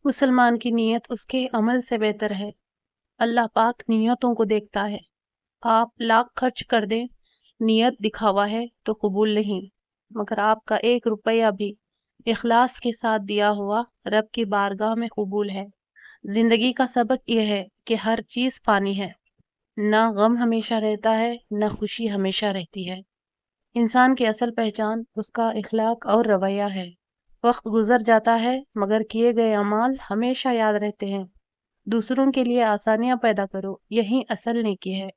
مسلمان کی نیت اس کے عمل سے بہتر ہے۔ اللہ پاک نیتوں کو دیکھتا ہے۔ آپ لاکھ خرچ کر دیں، نیت دکھاوا ہے تو قبول نہیں، مگر آپ کا 1 روپیہ بھی اخلاص کے ساتھ دیا ہوا رب کی بارگاہ میں قبول ہے۔ زندگی کا سبق یہ ہے کہ ہر چیز فانی ہے، نہ غم ہمیشہ رہتا ہے نہ خوشی ہمیشہ رہتی ہے۔ انسان کی اصل پہچان اس کا اخلاق اور رویہ ہے۔ وقت گزر جاتا ہے مگر کیے گئے اعمال ہمیشہ یاد رہتے ہیں۔ دوسروں کے لیے آسانیاں پیدا کرو، یہی اصل نیکی ہے۔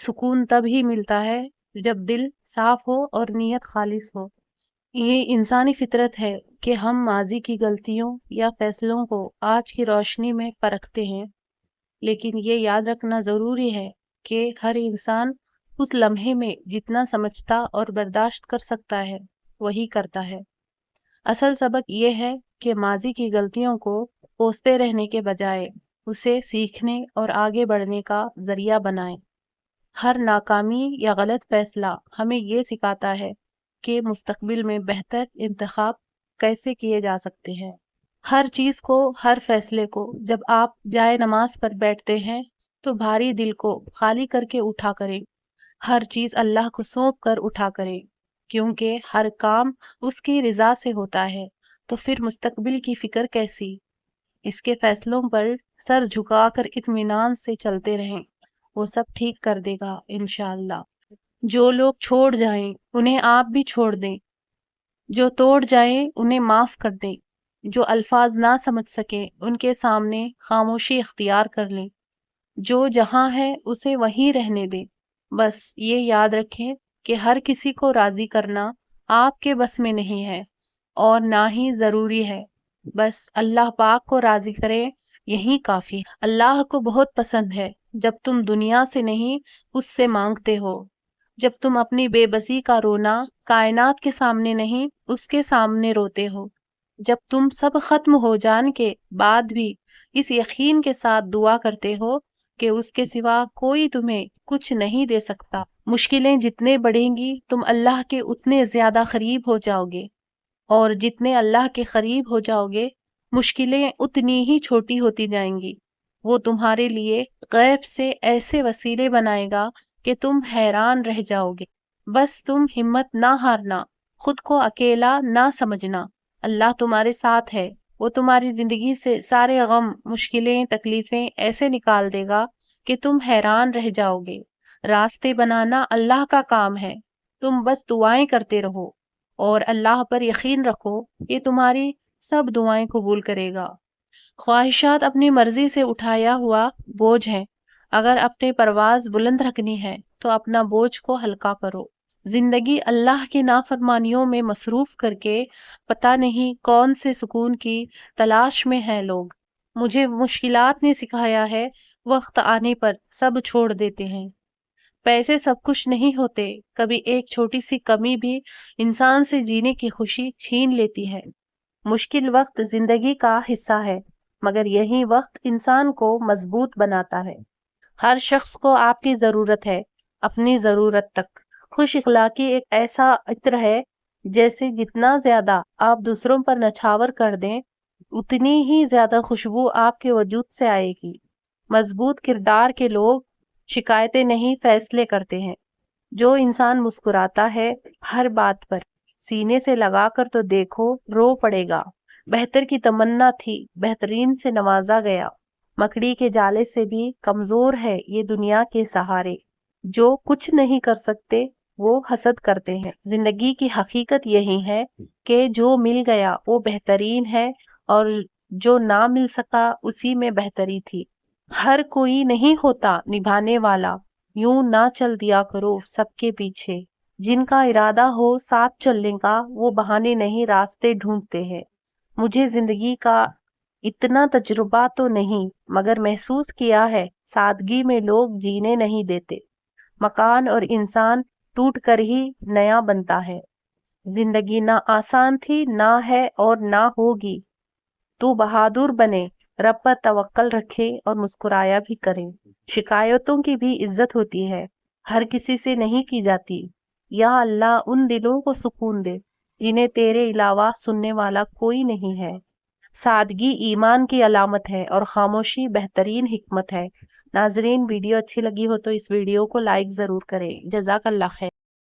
سکون تب ہی ملتا ہے جب دل صاف ہو اور نیت خالص ہو۔ یہ انسانی فطرت ہے کہ ہم ماضی کی غلطیوں یا فیصلوں کو آج کی روشنی میں پرکھتے ہیں، لیکن یہ یاد رکھنا ضروری ہے کہ ہر انسان اس لمحے میں جتنا سمجھتا اور برداشت کر سکتا ہے وہی کرتا ہے۔ اصل سبق یہ ہے کہ ماضی کی غلطیوں کو کوستے رہنے کے بجائے اسے سیکھنے اور آگے بڑھنے کا ذریعہ بنائیں۔ ہر ناکامی یا غلط فیصلہ ہمیں یہ سکھاتا ہے کہ مستقبل میں بہتر انتخاب کیسے کیے جا سکتے ہیں۔ ہر چیز کو، ہر فیصلے کو جب آپ جائے نماز پر بیٹھتے ہیں تو بھاری دل کو خالی کر کے اٹھا کریں۔ ہر چیز اللہ کو سونپ کر اٹھا کریں، کیونکہ ہر کام اس کی رضا سے ہوتا ہے۔ تو پھر مستقبل کی فکر کیسی؟ اس کے فیصلوں پر سر جھکا کر اطمینان سے چلتے رہیں، وہ سب ٹھیک کر دے گا انشاءاللہ۔ جو لوگ چھوڑ جائیں انہیں آپ بھی چھوڑ دیں، جو توڑ جائیں انہیں معاف کر دیں، جو الفاظ نہ سمجھ سکیں ان کے سامنے خاموشی اختیار کر لیں، جو جہاں ہے اسے وہیں رہنے دیں۔ بس یہ یاد رکھیں کہ ہر کسی کو راضی کرنا آپ کے بس میں نہیں ہے اور نہ ہی ضروری ہے۔ بس اللہ پاک کو راضی کریں، یہی کافی ہے۔ اللہ کو بہت پسند ہے جب تم دنیا سے نہیں اس سے مانگتے ہو، جب تم اپنی بے بسی کا رونا کائنات کے سامنے نہیں اس کے سامنے روتے ہو، جب تم سب ختم ہو جان کے بعد بھی اس یقین کے ساتھ دعا کرتے ہو کہ اس کے سوا کوئی تمہیں کچھ نہیں دے سکتا۔ مشکلیں جتنے بڑھیں گی تم اللہ کے اتنے زیادہ قریب ہو جاؤ گے، اور جتنے اللہ کے قریب ہو جاؤ گے مشکلیں اتنی ہی چھوٹی ہوتی جائیں گی۔ وہ تمہارے لیے غیب سے ایسے وسیلے بنائے گا کہ تم حیران رہ جاؤ گے۔ بس تم ہمت نہ ہارنا، خود کو اکیلا نہ سمجھنا، اللہ تمہارے ساتھ ہے۔ وہ تمہاری زندگی سے سارے غم، مشکلیں، تکلیفیں ایسے نکال دے گا کہ تم حیران رہ جاؤ گے۔ راستے بنانا اللہ کا کام ہے، تم بس دعائیں کرتے رہو اور اللہ پر یقین رکھو کہ تمہاری سب دعائیں قبول کرے گا۔ خواہشات اپنی مرضی سے اٹھایا ہوا بوجھ ہے، اگر اپنی پرواز بلند رکھنی ہے تو اپنا بوجھ کو ہلکا کرو۔ زندگی اللہ کی نافرمانیوں میں مصروف کر کے پتہ نہیں کون سے سکون کی تلاش میں ہیں لوگ۔ مجھے مشکلات نے سکھایا ہے وقت آنے پر سب چھوڑ دیتے ہیں۔ پیسے سب کچھ نہیں ہوتے، کبھی ایک چھوٹی سی کمی بھی انسان سے جینے کی خوشی چھین لیتی ہے۔ مشکل وقت زندگی کا حصہ ہے، مگر یہی وقت انسان کو مضبوط بناتا ہے۔ ہر شخص کو آپ کی ضرورت ہے، اپنی ضرورت تک۔ خوش اخلاقی ایک ایسا عطر ہے جیسے جتنا زیادہ آپ دوسروں پر نچھاور کر دیں اتنی ہی زیادہ خوشبو آپ کے وجود سے آئے گی۔ مضبوط کردار کے لوگ شکایتیں نہیں، فیصلے کرتے ہیں۔ جو انسان مسکراتا ہے ہر بات پر سینے سے لگا کر تو دیکھو رو پڑے گا۔ بہتر کی تمنا تھی، بہترین سے نوازا گیا۔ مکڑی کے جالے سے بھی کمزور ہے یہ دنیا کے سہارے۔ جو کچھ نہیں کر سکتے وہ حسد کرتے ہیں۔ زندگی کی حقیقت یہی ہے کہ جو مل گیا وہ بہترین ہے اور جو نہ مل سکا اسی میں بہتری تھی۔ ہر کوئی نہیں ہوتا نبھانے والا، یوں نہ چل دیا کرو سب کے پیچھے۔ جن کا ارادہ ہو ساتھ چلنے کا وہ بہانے نہیں راستے ڈھونڈتے ہیں۔ مجھے زندگی کا اتنا تجربہ تو نہیں، مگر محسوس کیا ہے سادگی میں لوگ جینے نہیں دیتے۔ مکان اور انسان ٹوٹ کر ہی نیا بنتا ہے۔ زندگی نہ آسان تھی، نہ ہے اور نہ ہوگی۔ تو بہادر بنے، رب پر توکل رکھے اور مسکرایا بھی کرے۔ شکایتوں کی بھی عزت ہوتی ہے، ہر کسی سے نہیں کی جاتی۔ یا اللہ ان دلوں کو سکون دے جنہیں تیرے علاوہ سننے والا کوئی نہیں ہے۔ سادگی ایمان کی علامت ہے اور خاموشی بہترین حکمت ہے۔ ناظرین، ویڈیو اچھی لگی ہو تو اس ویڈیو کو لائک ضرور کریں۔ جزاک اللہ خیر۔